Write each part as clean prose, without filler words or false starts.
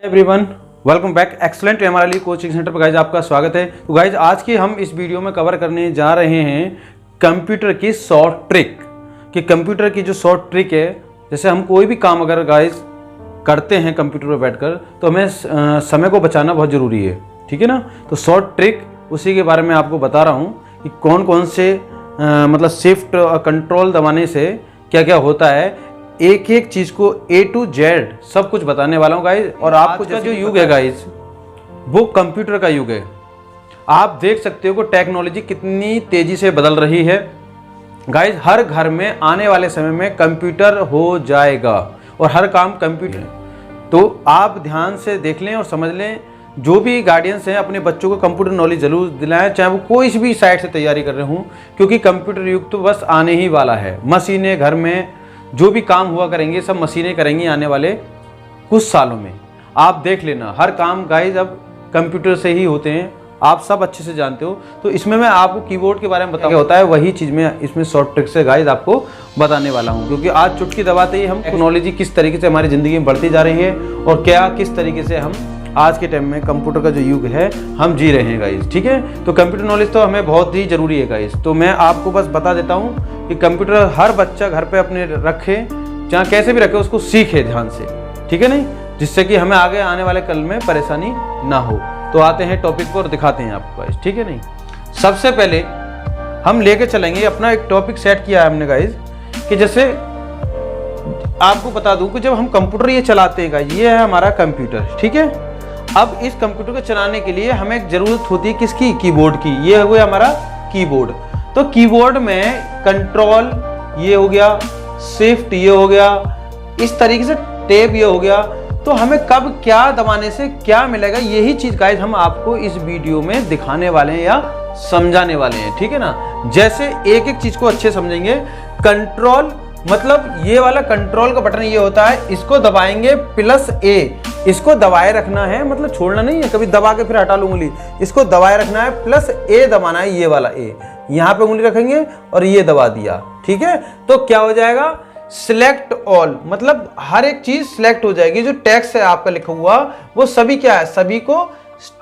Everyone, welcome back excellent MRL coaching centre पर। Guys आपका स्वागत है। तो गाइज आज की हम इस वीडियो में कवर करने जा रहे हैं कंप्यूटर की शॉर्ट ट्रिक। कि कंप्यूटर की जो शॉर्ट ट्रिक है, जैसे हम कोई भी काम अगर गाइज करते हैं कंप्यूटर पर बैठकर, तो हमें समय को बचाना बहुत ज़रूरी है, ठीक है ना। तो शॉर्ट ट्रिक उसी के बारे में आपको बता रहा हूँ कि कौन कौन से मतलब शिफ्ट और कंट्रोल दबाने से क्या क्या होता है। एक एक चीज़ को A to Z सब कुछ बताने वाला हूँ गाइज। और आपको जो युग है गाइज, वो कंप्यूटर का युग है। आप देख सकते हो कि टेक्नोलॉजी कितनी तेज़ी से बदल रही है गाइज। हर घर में आने वाले समय में कंप्यूटर हो जाएगा और हर काम कंप्यूटर। तो आप ध्यान से देख लें और समझ लें, जो भी गार्डियंस हैं अपने बच्चों को कंप्यूटर नॉलेज जरूर दिलाएं, चाहे वो कोई भी साइड से तैयारी कर रहे हों, क्योंकि कंप्यूटर युग तो बस आने ही वाला है। मशीनें घर में जो भी काम हुआ करेंगे सब मशीनें करेंगी आने वाले कुछ सालों में। आप देख लेना, हर काम गाइज अब कंप्यूटर से ही होते हैं, आप सब अच्छे से जानते हो। तो इसमें मैं आपको कीबोर्ड के बारे में बताया होता है, वही चीज़ में इसमें शॉर्ट ट्रिक से गाइज आपको बताने वाला हूं। क्योंकि आज चुटकी दबाते ही हम टेक्नोलॉजी किस तरीके से हमारी ज़िंदगी में बढ़ती जा रही है और क्या किस तरीके से हम आज के टाइम में कंप्यूटर का जो युग है हम जी रहे हैं गाइज, ठीक है। तो कंप्यूटर नॉलेज तो हमें बहुत ही ज़रूरी है गाइज। तो मैं आपको बस बता देता हूँ कि कंप्यूटर हर बच्चा घर पे अपने रखे, चाहे कैसे भी रखे, उसको सीखे ध्यान से, ठीक है नहीं, जिससे कि हमें आगे आने वाले कल में परेशानी ना हो। तो आते हैं टॉपिक पर और दिखाते हैं आपको गाइज, ठीक है नहीं। सबसे पहले हम लेके चलेंगे अपना एक टॉपिक सेट किया है हमने गाइज, कि जैसे आपको बता दूं कि जब हम कंप्यूटर ये चलाते हैं गाइज, ये है हमारा कंप्यूटर, ठीक है। अब इस कंप्यूटर को चलाने के लिए हमें एक जरूरत होती है किसकी? कीबोर्ड की। ये हो गया हमारा कीबोर्ड। तो कीबोर्ड में कंट्रोल ये हो गया, शिफ्ट ये हो गया, इस तरीके से टैब ये हो गया। तो हमें कब क्या दबाने से क्या मिलेगा, यही चीज गाइस हम आपको इस वीडियो में दिखाने वाले हैं या समझाने वाले हैं, ठीक है ना। जैसे एक एक चीज को अच्छे समझेंगे। कंट्रोल मतलब ये वाला कंट्रोल का बटन ये होता है, इसको दबाएंगे +A, इसको दबाए रखना है, मतलब छोड़ना नहीं है, कभी दबा के फिर हटा लूं उंगली। इसको दबाए रखना है, +A दबाना है, ये वाला A। यहाँ पे उंगली रखेंगे और ये दबा दिया, ठीक है। तो क्या हो जाएगा? सिलेक्ट ऑल, मतलब हर एक चीज सिलेक्ट हो जाएगी। जो टेक्स्ट है आपका लिखा हुआ वो सभी क्या है, सभी को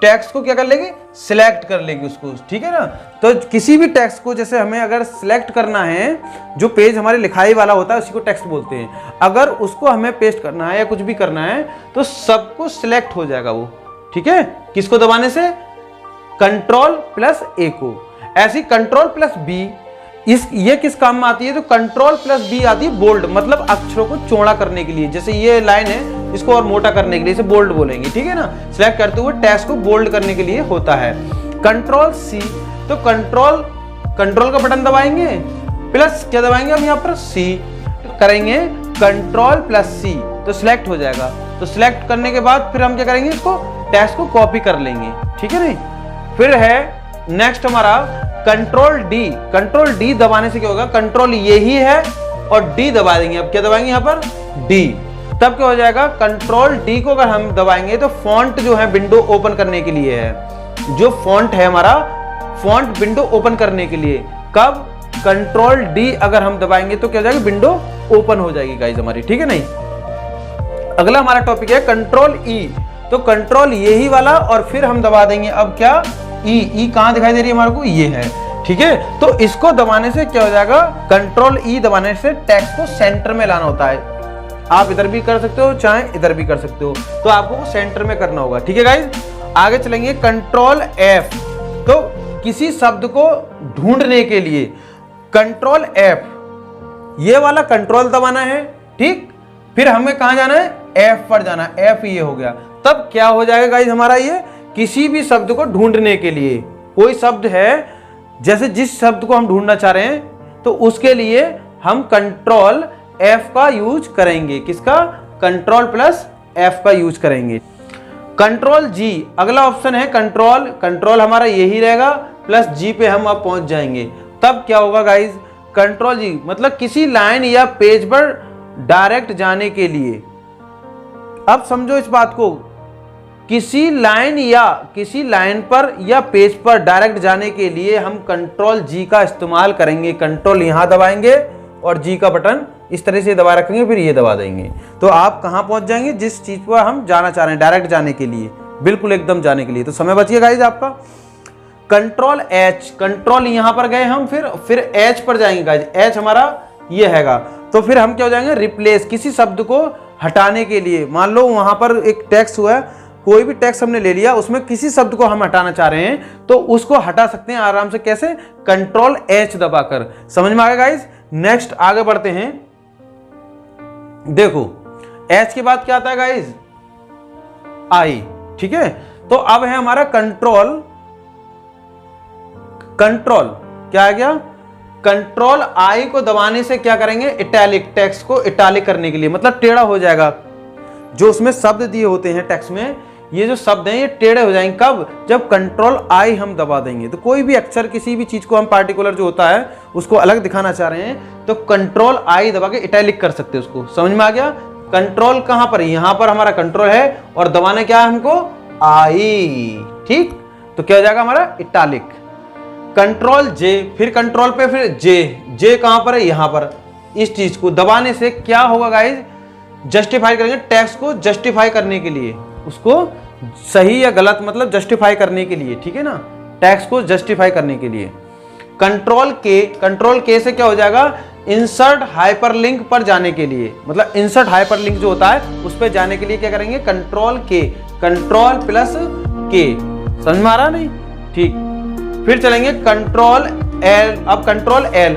टेक्स्ट को क्या कर लेगी? सिलेक्ट कर लेगी उसको, ठीक है ना। तो किसी भी टेक्स्ट को जैसे हमें अगर सिलेक्ट करना है, जो पेज हमारे लिखाई वाला होता है उसी को टेक्स्ट बोलते हैं, अगर उसको हमें पेस्ट करना है या कुछ भी करना है तो सबको सिलेक्ट हो जाएगा वो, ठीक है। किसको दबाने से? Ctrl+A को। ऐसी Ctrl+B ये किस काम में आती है? तो Ctrl+B आती है बोल्ड, मतलब अक्षरों को चौड़ा करने के लिए। जैसे ये लाइन है, इसको और मोटा करने के लिए इसे बोल्ड बोलेंगे, ठीक है ना। सिलेक्ट करते हुए टेक्स्ट को बोल्ड करने के लिए होता है। Ctrl+C, तो कंट्रोल का बटन दबाएंगे, प्लस क्या दबाएंगे हम यहाँ पर? C करेंगे, Ctrl+C तो सिलेक्ट हो जाएगा। तो सिलेक्ट करने के बाद फिर हम क्या करेंगे? इसको टेक्स्ट को कॉपी कर लेंगे, ठीक है नहीं। फिर है नेक्स्ट हमारा Ctrl D दबाने से क्या होगा? कंट्रोल ये ही है और D दबा देंगे। अब क्या दबाएंगे यहाँ पर? D। तब क्या हो जाएगा? Ctrl D को अगर हम दबाएंगे तो फॉन्ट जो है विंडो ओपन करने के लिए है। जो फॉन्ट है हमारा, फॉन्ट विंडो ओपन करने के लिए। कब? Ctrl D अगर हम दबाएंगे तो क्या हो जाएगा? विंडो ओपन हो जाएगी गाइज हमारी, ठीक है नहीं। अगला हमारा टॉपिक है Ctrl E। तो कंट्रोल ये ही वाला और फिर हम दबा देंगे अब क्या? ई कहां दिखाई दे रही है हमारे को? ये है, ठीक है। तो इसको दबाने से क्या हो जाएगा? Ctrl E दबाने से टेक्स्ट को सेंटर में लाना होता है। आप इधर भी कर सकते हो, चाहे इधर भी कर सकते हो, तो आपको सेंटर में करना होगा, ठीक है गाइज। आगे चलेंगे Ctrl F। तो किसी शब्द को ढूंढने के लिए Ctrl F ये वाला कंट्रोल दबाना है, ठीक। फिर हमें कहां जाना है? F पर जाना है। F ये हो गया। तब क्या हो जाएगा गाइज हमारा? ये किसी भी शब्द को ढूंढने के लिए, कोई शब्द है जैसे जिस शब्द को हम ढूंढना चाह रहे हैं तो उसके लिए हम Ctrl F का यूज करेंगे। किसका? Ctrl+F का यूज करेंगे। Ctrl G अगला ऑप्शन है। कंट्रोल हमारा यही रहेगा, +G पे हम अब पहुंच जाएंगे। तब क्या होगा गाइज? Ctrl G मतलब किसी लाइन या पेज पर डायरेक्ट जाने के लिए। अब समझो इस बात को, किसी लाइन पर या पेज पर डायरेक्ट जाने के लिए हम Ctrl G का इस्तेमाल करेंगे। कंट्रोल यहां दबाएंगे और G का बटन इस तरह से दबा रखेंगे, फिर ये दबा देंगे, तो आप कहाँ पहुँच जाएंगे, जिस चीज़ पर हम जाना चाह रहे हैं, डायरेक्ट जाने के लिए, बिल्कुल एकदम जाने के लिए। तो समय बच गया गाइज आपका। कंट्रोल एच, कंट्रोल यहाँ पर गए हम, फिर एच पर जाएंगे गाइज, एच हमारा ये हैगा। तो फिर हम क्या हो जाएंगे, रिप्लेस, किसी शब्द को हटाने के लिए। मान लो वहाँ पर एक टेक्स्ट हुआ है, कोई भी टेक्स्ट हमने ले लिया, उसमें किसी शब्द को हम हटाना चाह रहे हैं, तो उसको हटा सकते हैं आराम से। कैसे? कंट्रोल एच दबाकर। समझ में आ गया गाइज। नेक्स्ट आगे बढ़ते हैं। देखो एच के बाद क्या आता है गाइज, आई, ठीक है। तो अब है हमारा कंट्रोल, कंट्रोल क्या आ गया, कंट्रोल आई को दबाने से क्या करेंगे, इटैलिक, टेक्स्ट को इटैलिक करने के लिए, मतलब टेढ़ा हो जाएगा। जो उसमें शब्द दिए होते हैं टेक्स्ट में, ये जो शब्द हैं ये टेढ़े हो जाएंगे। कब? जब कंट्रोल आई हम दबा देंगे। तो कोई भी अक्षर, किसी भी चीज को हम पार्टिकुलर जो होता है उसको अलग दिखाना चाह रहे हैं, तो कंट्रोल आई दबा के इटैलिक कर सकते हैं उसको। समझ में आ गया। कंट्रोल कहां पर? यहां पर हमारा कंट्रोल है, और दबाना क्या है हमको, आई, ठीक। तो क्या हो जाएगा हमारा, इटैलिक। कंट्रोल जे, फिर कंट्रोल पे फिर जे, जे कहां पर है, यहां पर। इस चीज को दबाने से क्या होगा गाइज, जस्टिफाई करेंगे, टेक्स्ट को जस्टिफाई करने के लिए, उसको सही या गलत मतलब जस्टिफाई करने के लिए, ठीक है ना, टेक्स्ट को जस्टिफाई करने के लिए। कंट्रोल के, कंट्रोल के से क्या हो जाएगा, इंसर्ट हाइपरलिंक पर जाने के लिए, मतलब इंसर्ट हाइपरलिंक जो होता है उस पर जाने के लिए क्या करेंगे, कंट्रोल के, कंट्रोल प्लस के। समझ में आ रहा नहीं, ठीक। फिर चलेंगे कंट्रोल एल। अब कंट्रोल एल,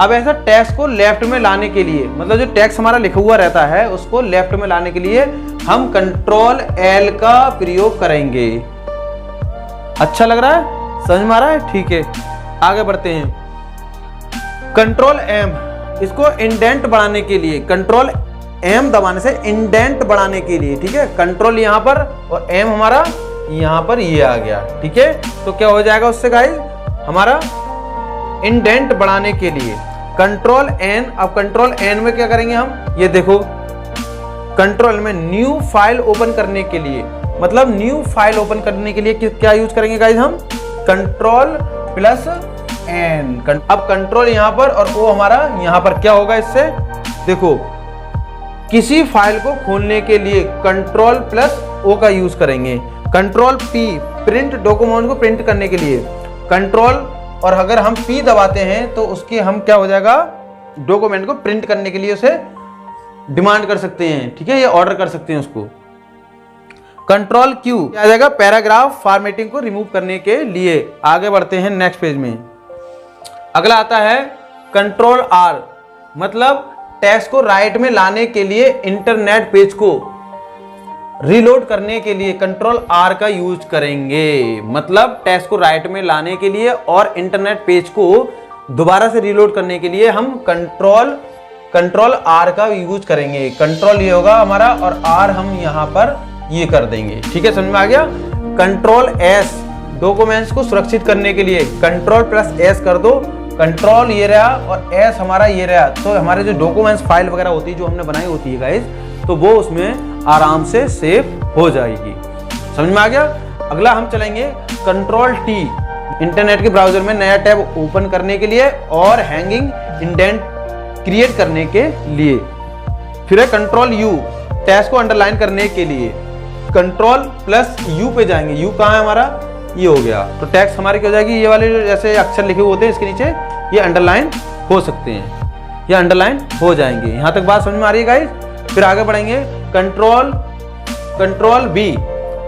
अब ऐसा टेक्स्ट को लेफ्ट में लाने के लिए, मतलब जो टेक्स्ट हमारा लिखा हुआ रहता है उसको लेफ्ट में लाने के लिए हम कंट्रोल एल का प्रयोग करेंगे। अच्छा लग रहा है, समझ में आ रहा है, ठीक है। आगे बढ़ते हैं। कंट्रोल एम, इसको इंडेंट बढ़ाने के लिए, कंट्रोल एम दबाने से इंडेंट बढ़ाने के लिए, ठीक है। कंट्रोल यहां पर और एम हमारा यहां पर ये आ गया, ठीक है। तो क्या हो जाएगा उससे गाइस, हमारा इंडेंट बढ़ाने के लिए कंट्रोल एन। अब कंट्रोल एन में क्या करेंगे हम, ये देखो, कंट्रोल में न्यू फाइल ओपन करने के लिए, मतलब न्यू फाइल ओपन करने के लिए क्या यूज करेंगे गाइस हम, कंट्रोल प्लस एन। अब कंट्रोल यहां पर और वो हमारा यहां पर, क्या होगा इससे, देखो, किसी फाइल को खोलने के लिए कंट्रोल प्लस ओ का यूज करेंगे। कंट्रोल पी, प्रिंट, डॉक्यूमेंट को प्रिंट करने के लिए कंट्रोल, और अगर हम पी दबाते हैं तो उसके हम क्या हो जाएगा, डॉक्यूमेंट को प्रिंट करने के लिए उसे डिमांड कर सकते हैं, ठीक है, ये ऑर्डर कर सकते हैं उसको। कंट्रोल क्यू क्या आ जाएगा, पैराग्राफ फॉर्मेटिंग को रिमूव करने के लिए। आगे बढ़ते हैं नेक्स्ट पेज में। अगला आता है कंट्रोल आर, मतलब टेक्स्ट को राइट में लाने के लिए, इंटरनेट पेज को रीलोड करने के लिए कंट्रोल आर का यूज करेंगे। मतलब टेक्स्ट को राइट में लाने के लिए और इंटरनेट पेज को दोबारा से रीलोड करने के लिए हम कंट्रोल आर का यूज करेंगे। कंट्रोल ये होगा हमारा और आर हम यहां पर ये कर देंगे, ठीक है, समझ में आ गया। कंट्रोल एस, डॉक्यूमेंट्स को सुरक्षित करने के लिए कंट्रोल प्लस एस कर दो। कंट्रोल ये रहा और एस हमारा ये रहा, तो हमारे जो डॉक्यूमेंट्स फाइल वगैरह होती है जो हमने बनाई होती है गाइस, तो वो उसमें आराम से सेव हो जाएगी। समझ में आ गया। अगला हम चलेंगे कंट्रोल टी, इंटरनेट के ब्राउजर में नया टैब ओपन करने के लिए और हैंगिंग इंडेंट क्रिएट करने के लिए। फिर है कंट्रोल यू, टेक्स्ट को अंडरलाइन करने के लिए कंट्रोल प्लस यू पे जाएंगे। यू कहाँ है हमारा, ये हो गया, तो टेक्स्ट हमारी क्या हो जाएगी, ये वाले जैसे अक्षर लिखे हुए होते हैं इसके नीचे ये अंडरलाइन हो सकते हैं, ये अंडरलाइन हो जाएंगे। यहां तक बात समझ में आ रही है गाइस। फिर आगे बढ़ेंगे कंट्रोल बी।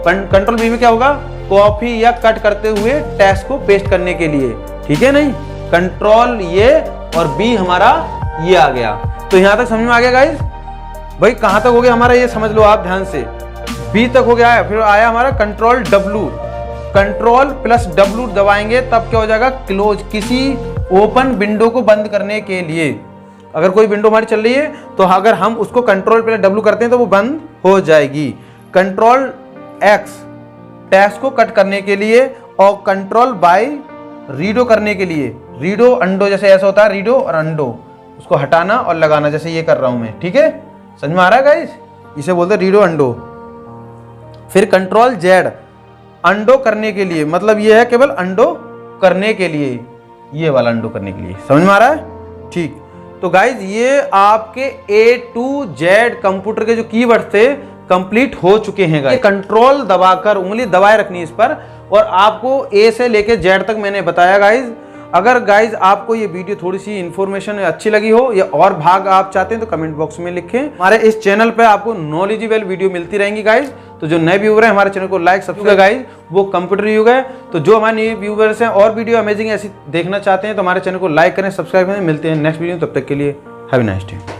कंट्रोल बी में क्या होगा, कॉपी या कट करते हुए टेक्स्ट को पेस्ट करने के लिए, ठीक है नहीं। कंट्रोल ये और बी हमारा ये आ गया। तो यहां तक समझ में आ गया गाइस। भाई कहां तक हो गया हमारा, ये समझ लो आप ध्यान से, बी तक हो गया है। फिर आया हमारा control W, control plus W दबाएंगे तब क्या हो जाएगा, क्लोज, किसी ओपन विंडो को बंद करने के लिए। अगर कोई विंडो हमारी चल रही है तो अगर हम उसको कंट्रोल प्लस डब्ल्यू करते हैं तो वो बंद हो जाएगी। कंट्रोल एक्स, टेक्स्ट को कट करने के लिए, और कंट्रोल बाय रीडो करने के लिए, रीडो अंडो, जैसे ऐसा होता है रीडो और अंडो, उसको हटाना और लगाना, जैसे ये कर रहा हूं मैं, ठीक है, समझ में आ रहा है गाइस, इसे बोलते हैं रीडो अंडो। फिर कंट्रोल जेड, अंडो करने के लिए, मतलब ये है केवल अंडो करने के लिए, ये वाला अंडो करने के लिए, समझ में आ रहा है, ठीक। तो गाइज ये आपके A to Z कंप्यूटर के जो कीवर्ड थे कंप्लीट हो चुके हैं गाइज। कंट्रोल दबाकर उंगली दबाए रखनी है इस पर और आपको A से लेके Z तक मैंने बताया गाइज। अगर गाइज आपको ये वीडियो थोड़ी सी इन्फॉर्मेशन अच्छी लगी हो या और भाग आप चाहते हैं तो कमेंट बॉक्स में लिखें। हमारे इस चैनल पे आपको नॉलेजेबल वीडियो मिलती रहेंगी गाइज। तो जो नए व्यूवर हैं हमारे चैनल को लाइक सब्सक्राइब गाइज, वो कंप्यूटर युग है। तो जो हमारे नए व्यूवर्स हैं और वीडियो अमेजिंग ऐसी देखना चाहते हैं तो हमारे चैनल को लाइक करें, सब्सक्राइब करें। मिलते हैं नेक्स्ट वीडियो, तब तक के लिए हैव अ नाइस डे।